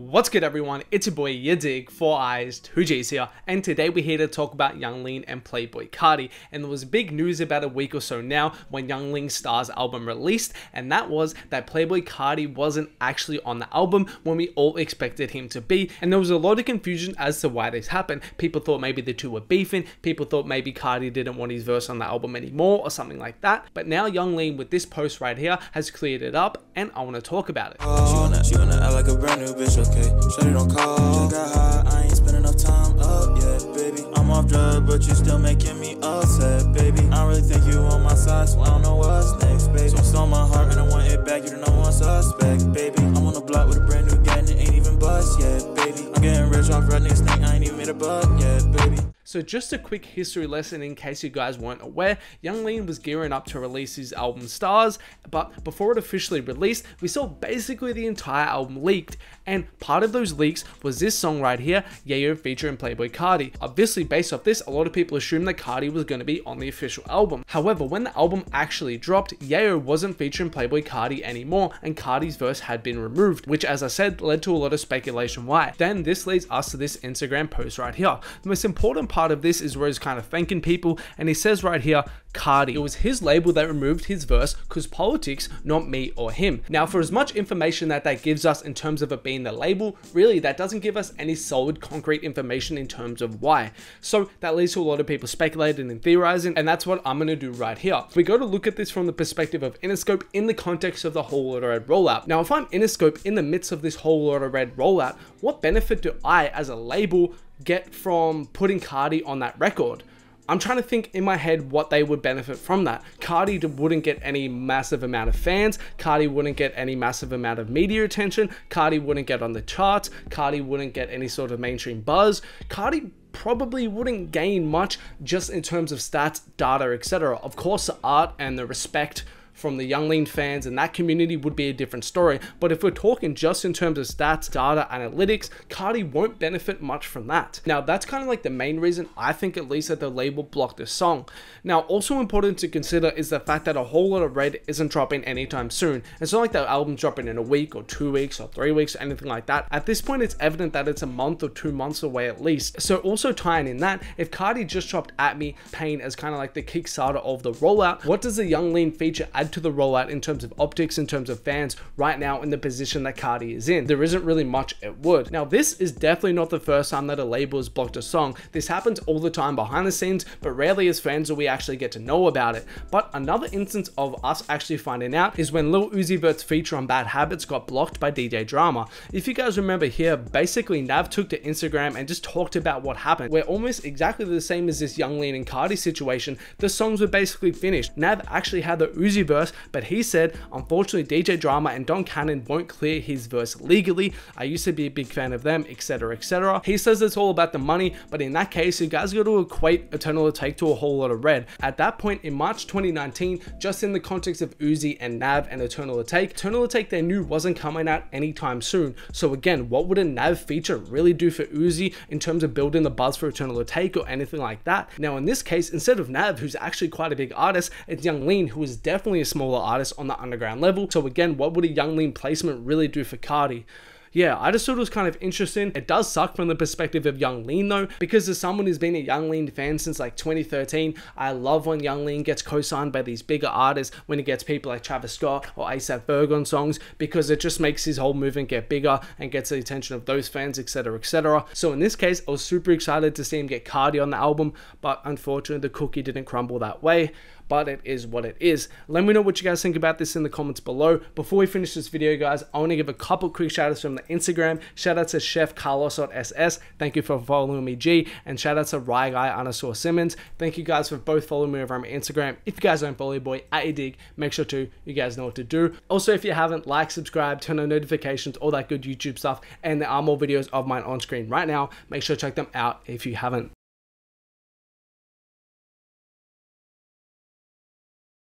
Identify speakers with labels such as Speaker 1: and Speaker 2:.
Speaker 1: What's good everyone, it's your boy yadiiiigg, 4 eyes, 2 G's here, and today we're here to talk about Young Lean and Playboi Carti. And there was big news about a week or so now when Young Lean's Starz album released, and that was that Playboi Carti wasn't actually on the album when we all expected him to be, and there was a lot of confusion as to why this happened. People thought maybe the two were beefing, people thought maybe Carti didn't want his verse on the album anymore or something like that, but now Young Lean with this post right here has cleared it up, and I want to talk about it.
Speaker 2: She wanna act like a brand new bitch, okay? Shawty don't call. Just got high, I ain't spend enough time up yet, baby. I'm off drugs, but you still making me upset, baby. I don't really think you on my side, so I don't know what's next, baby. So I stole my heart and I want it back, you're the number one suspect, baby. I'm on the block with a brand new gang and it ain't even bust yet, baby. I'm getting rich off red niggas think I ain't even made a buck yet, baby.
Speaker 1: So just a quick history lesson in case you guys weren't aware, Young Lean was gearing up to release his album Starz, but before it officially released, we saw basically the entire album leaked, and part of those leaks was this song right here, Yayo featuring Playboi Carti. Obviously based off this, a lot of people assumed that Carti was going to be on the official album. However, when the album actually dropped, Yayo wasn't featuring Playboi Carti anymore, and Carti's verse had been removed, which as I said, led to a lot of speculation why. Then this leads us to this Instagram post right here. The most important part of this is where he's kind of thanking people, and he says right here, Carti. It was his label that removed his verse cause politics, not me or him. Now for as much information that gives us in terms of it being the label, really that doesn't give us any solid concrete information in terms of why. So that leads to a lot of people speculating and theorizing, and that's what I'm going to do right here. We go to look at this from the perspective of Interscope in the context of the Whole Lotta Red rollout. Now if I'm Interscope in the midst of this Whole Lotta Red rollout, what benefit do I as a label get from putting Carti on that record? I'm trying to think in my head what they would benefit from that. Carti wouldn't get any massive amount of fans, Carti wouldn't get any massive amount of media attention, Carti wouldn't get on the charts, Carti wouldn't get any sort of mainstream buzz, Carti probably wouldn't gain much just in terms of stats, data, etc. Of course the art and the respect from the Young Lean fans and that community would be a different story, but if we're talking just in terms of stats, data, analytics, Carti won't benefit much from that. Now that's kind of like the main reason I think at least that the label blocked this song. Now also important to consider is the fact that A Whole Lotta Red isn't dropping anytime soon. It's not like the album's dropping in a week or 2 weeks or 3 weeks or anything like that. At this point it's evident that it's a month or 2 months away at least. So also tying in that, if Carti just dropped At Me Pain as kind of like the Kickstarter of the rollout, what does the Young Lean feature add to the rollout in terms of optics, in terms of fans right now in the position that Carti is in? There isn't really much it would. Now this is definitely not the first time that a label has blocked a song. This happens all the time behind the scenes, but rarely as fans do we actually get to know about it. But another instance of us actually finding out is when Lil Uzi Vert's feature on Bad Habits got blocked by DJ Drama. If you guys remember here, basically Nav took to Instagram and just talked about what happened. We're almost exactly the same as this Young Lean and Carti situation. The songs were basically finished. Nav actually had the Uzi verse, but he said, unfortunately, DJ Drama and Don Cannon won't clear his verse legally. I used to be a big fan of them, etc, etc. He says it's all about the money, but in that case, you guys got to equate Eternal Take to A Whole Lotta Red. At that point in March 2019, just in the context of Uzi and Nav and Eternal Take they knew wasn't coming out anytime soon. So again, what would a Nav feature really do for Uzi in terms of building the buzz for Eternal Take or anything like that? Now in this case, instead of Nav, who's actually quite a big artist, it's Young Lean, who is definitely a smaller artist on the underground level. So again, what would a Young Lean placement really do for Carti? Yeah, I just thought it was kind of interesting. It does suck from the perspective of Young Lean though, because as someone who's been a Young Lean fan since like 2013, I love when Young Lean gets co-signed by these bigger artists, when he gets people like Travis Scott or A$AP Ferg on songs, because it just makes his whole movement get bigger and gets the attention of those fans, etc, etc. So in this case, I was super excited to see him get Carti on the album, but unfortunately the cookie didn't crumble that way. But it is what it is. Let me know what you guys think about this in the comments below. Before we finish this video, guys, I want to give a couple quick shout outs from the Instagram. Shout out to Chef Carlos.ss. Thank you for following me, G. And shout out to RyGuy_Simmons. Thank you guys for both following me over on my Instagram. If you guys don't follow your boy at yadiiiigg, make sure to. You guys know what to do. Also, if you haven't, like, subscribe, turn on notifications, all that good YouTube stuff. And there are more videos of mine on screen right now. Make sure to check them out if you haven't.